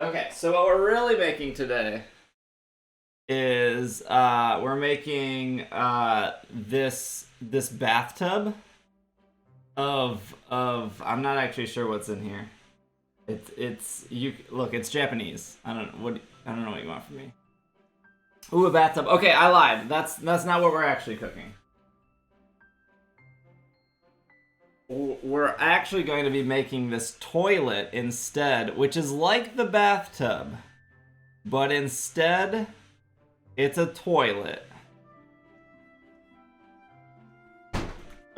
Okay, so what we're really making today is we're making this bathtub of I'm not actually sure what's in here. It's it's Japanese. I don't know what you want from me. Ooh, a bathtub. Okay, I lied. That's not what we're actually cooking. We're actually going to be making this toilet instead, which is like the bathtub, but instead it's a toilet.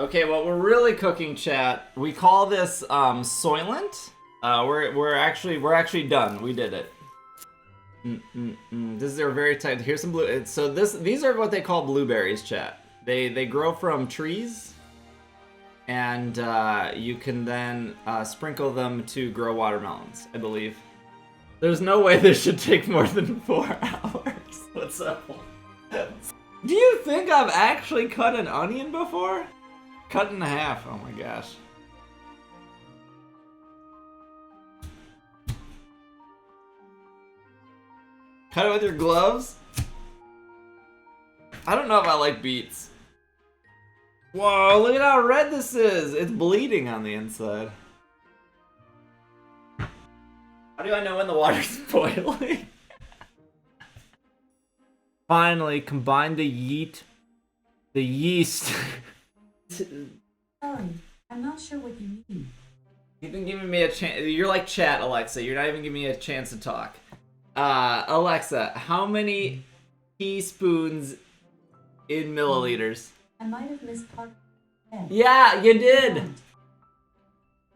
Okay, what we're really cooking, chat, we call this Soylent. We're actually done. We did it. This is very tight. Here's some blue. So these are what they call blueberries, chat. They grow from trees, and you can then sprinkle them to grow watermelons, I believe. There's no way this should take more than 4 hours. What's up? Do you think I've actually cut an onion before? Cut in half. Oh my gosh. Cut it with your gloves? I don't know if I like beets. Whoa, look at how red this is. It's bleeding on the inside. How do I know when the water's boiling? Finally, combine the yeast. Sorry, I'm not sure what you mean. You've been giving me a chance. You're like chat, Alexa. You're not even giving me a chance to talk. Alexa, how many teaspoons in milliliters? I might have missed part. Yeah, you did.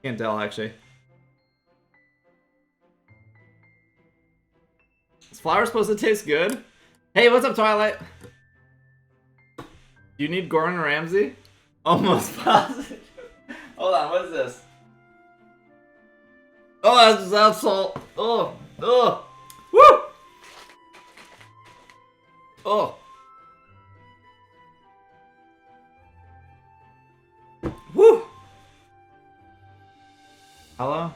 Can't tell, actually. Is flour supposed to taste good? Hey, what's up, Twilight? You need Gordon Ramsay? Almost positive. Hold on, what is this? Oh, that's salt. Oh. Woo! Oh. Woo! Hello?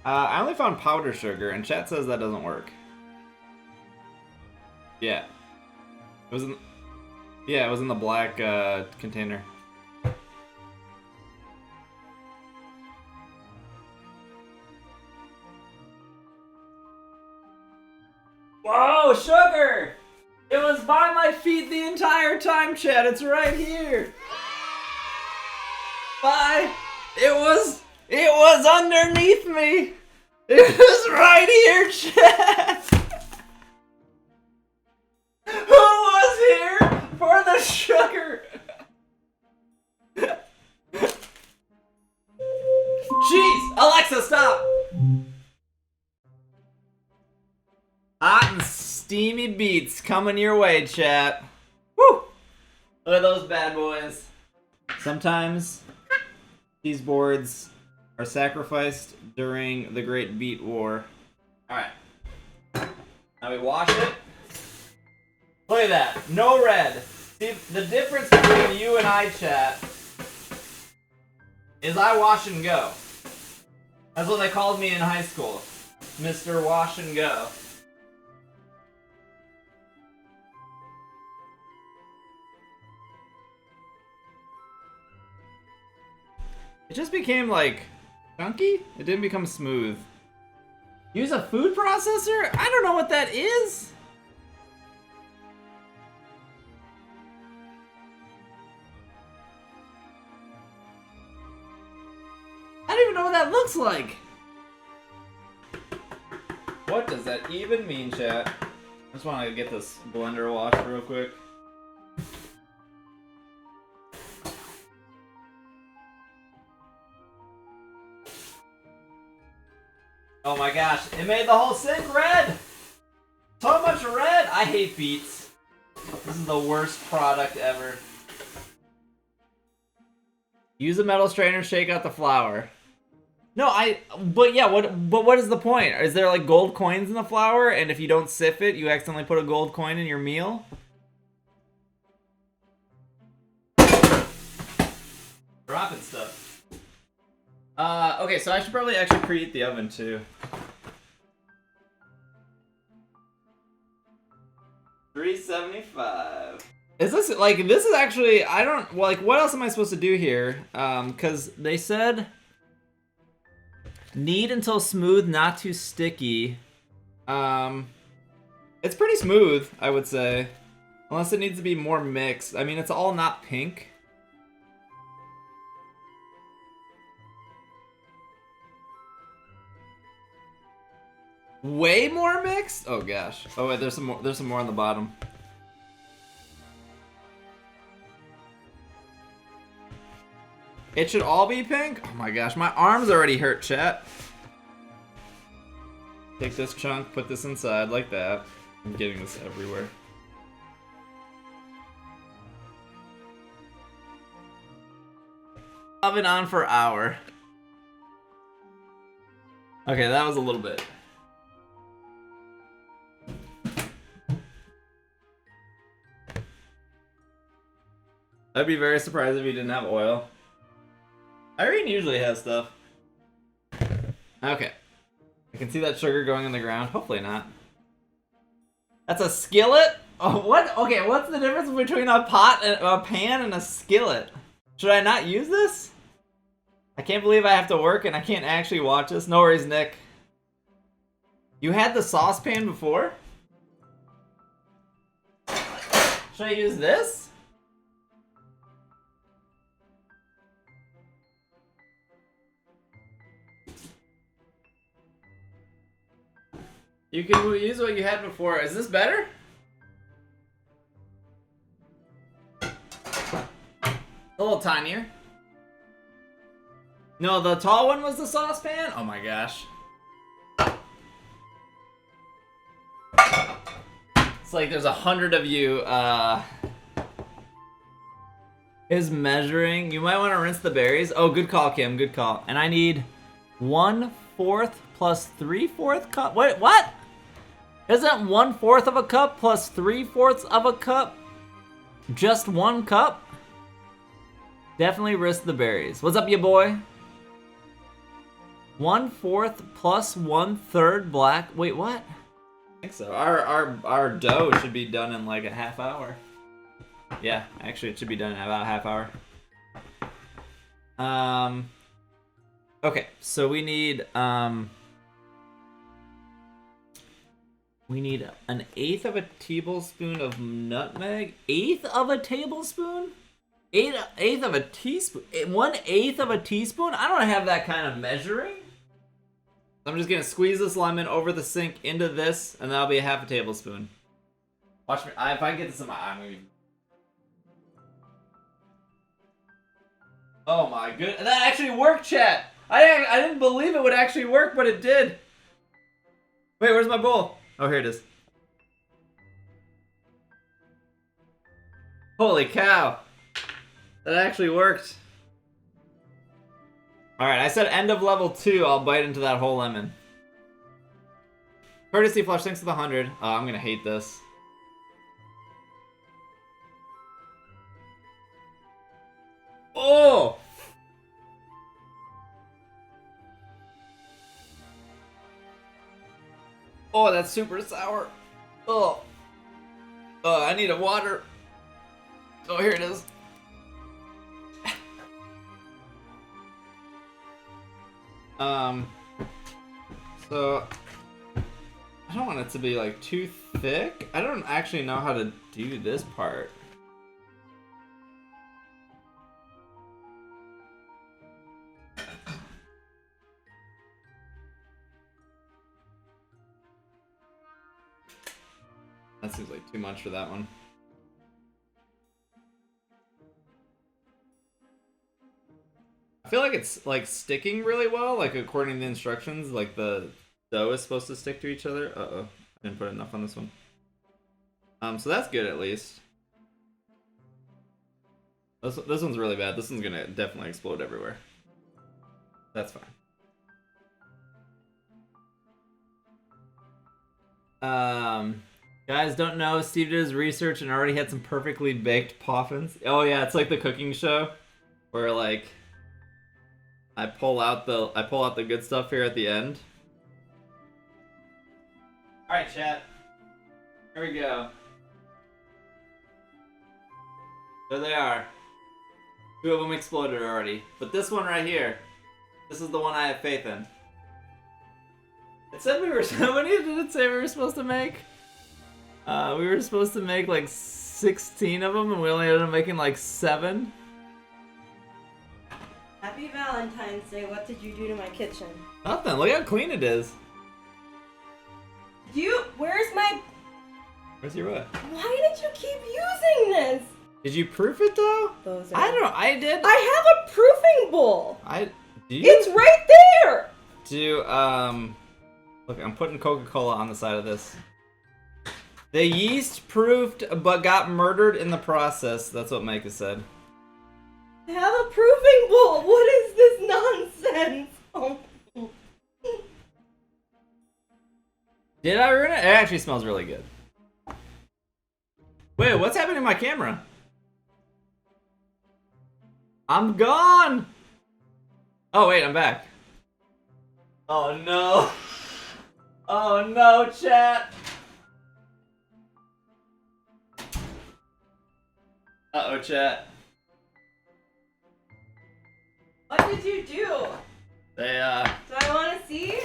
I only found powder sugar, and chat says that doesn't work. Yeah. It was in the black container. Whoa, sugar! It was by my feet the entire time, chat. It's right here. Bye. It was underneath me. It was right here, chat. Who was here for the sugar? Jeez, Alexa, stop. Hot and steamy beats coming your way, chat. Woo! Look at those bad boys. Sometimes these boards are sacrificed during the Great Beet War. Alright. Now we wash it. Look at that. No red. See, the difference between you and I, chat, is I wash and go. That's what they called me in high school. Mr. Wash and Go. It just became, like, chunky? It didn't become smooth. Use a food processor? I don't know what that is. I don't even know what that looks like. What does that even mean, chat? I just want to get this blender washed real quick. Oh my gosh, it made the whole sink red! So much red! I hate beets. This is the worst product ever. Use a metal strainer, shake out the flour. No, but what is the point? Is there like gold coins in the flour, and if you don't sift it, you accidentally put a gold coin in your meal? Dropping stuff. Okay, so I should probably actually preheat the oven too. $1.75. Is this like this is actually I don't like what else am I supposed to do here? Because they said knead until smooth, not too sticky. It's pretty smooth, I would say, unless it needs to be more mixed. I mean, it's all not pink. Way more mixed? Oh gosh. Oh wait, there's some more. There's some more on the bottom. It should all be pink? Oh my gosh, my arms already hurt, chat. Take this chunk, put this inside like that. I'm getting this everywhere. Oven on for an hour. Okay, that was a little bit. I'd be very surprised if he didn't have oil. Irene usually has stuff. Okay. I can see that sugar going in the ground. Hopefully not. That's a skillet? Oh, what? Okay, what's the difference between a pot and a pan and a skillet? Should I not use this? I can't believe I have to work and I can't actually watch this. No worries, Nick. You had the saucepan before? Should I use this? You can use what you had before. Is this better? A little tinier. No, the tall one was the saucepan? Oh my gosh. It's like there's 100 of you, is measuring. You might want to rinse the berries. Oh, good call, Kim. Good call. And I need 1/4 plus 3/4 cup. Wait, what? Isn't 1/4 of a cup plus 3/4 of a cup just 1 cup? Definitely risk the berries. What's up, ya boy? 1/4 plus 1/3 black. Wait, what? I think so. Our dough should be done in like a half hour. Yeah, actually, it should be done in about a half hour. Okay, so we need an 1/8 of a tablespoon of nutmeg. 1/8 of a tablespoon? 1/8 of a teaspoon? 1/8 of a teaspoon? I don't have that kind of measuring. I'm just gonna squeeze this lemon over the sink into this, and that'll be a half a tablespoon. Watch me. If I get this in my eye, I'm gonna be... Oh my goodness. That actually worked, chat! I didn't believe it would actually work, but it did. Wait, where's my bowl? Oh, here it is. Holy cow. That actually worked. Alright, I said end of level 2, I'll bite into that whole lemon. Courtesy Flush, thanks to the 100. Oh, I'm gonna hate this. Oh! Oh, that's super sour. Oh. Oh, I need a water. Oh, here it is. So I don't want it to be like too thick. I don't actually know how to do this part. That seems like too much for that one. I feel like it's like sticking really well, like according to the instructions, like the dough is supposed to stick to each other. Uh-oh, I didn't put enough on this one. So that's good at least. This one's really bad. This one's gonna definitely explode everywhere. That's fine. Guys don't know, Steve did his research and already had some perfectly baked Poffins. Oh yeah, it's like the cooking show where like I pull out the good stuff here at the end. All right, chat. Here we go. There they are. 2 of them exploded already. But this one right here, this is the one I have faith in. It said we were, how many did it say we were supposed to make? We were supposed to make like 16 of them and we only ended up making like 7. Happy Valentine's Day. What did you do to my kitchen? Nothing, look how clean it is. Where's my... Where's your what? Why did you keep using this? Did you proof it though? Those are... I don't know, I did. I have a proofing bowl. Do you? It's right there. Look, I'm putting Coca-Cola on the side of this. The yeast proofed but got murdered in the process. That's what Micah said. I have a proofing bowl. What is this nonsense? Oh. Did I ruin it? It actually smells really good. Wait, what's happening to my camera? I'm gone! Oh wait, I'm back. Oh no. Oh no, chat. Uh-oh, chat. What did you do? They, Do I want to see?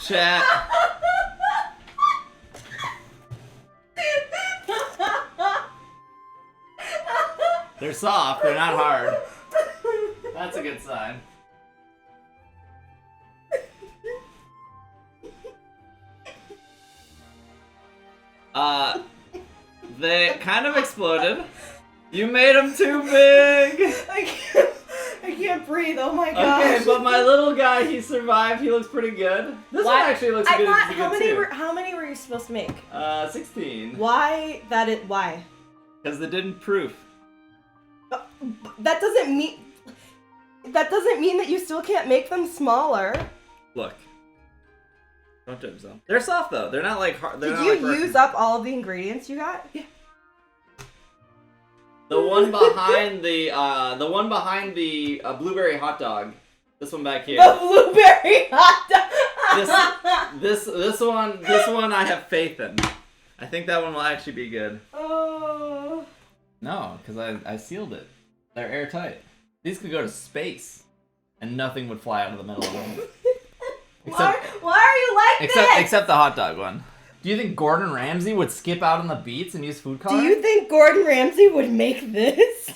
Chat. They're soft, they're not hard. That's a good sign. They kind of exploded. You made them too big! I can't breathe, oh my gosh. Okay, but my little guy, he survived. He looks pretty good. This one actually looks good. How many were you supposed to make? 16. Why? Why? Because they didn't proof. That doesn't mean that you still can't make them smaller. Look. Don't judge them. They're soft though. They're not like hard. Did you use up all of the ingredients you got? Yeah. The one behind the blueberry hot dog. This one back here. The blueberry hot dog. This one I have faith in. I think that one will actually be good. Oh. No, because I sealed it. They're airtight. These could go to space, and nothing would fly out of the middle of them. Why are you like this? Except the hot dog one. Do you think Gordon Ramsay would skip out on the beets and use food coloring? Do you think Gordon Ramsay would make this?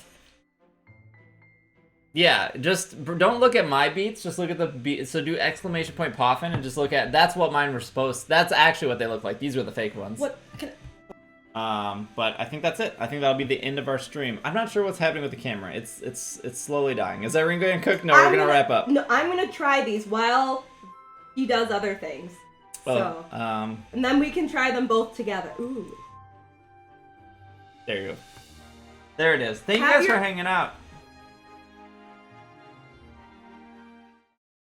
Yeah, just don't look at my beets. Just look at the beets. So do exclamation point Poffin and just look at. That's what mine were supposed. That's actually what they look like. These were the fake ones. What? But I think that's it. I think that'll be the end of our stream. I'm not sure what's happening with the camera. It's slowly dying. Is Irene going to cook? No, we're gonna wrap up. No, I'm gonna try these while he does other things. Well, so, and then we can try them both together. Ooh. There you go. There it is. Thank you guys for hanging out.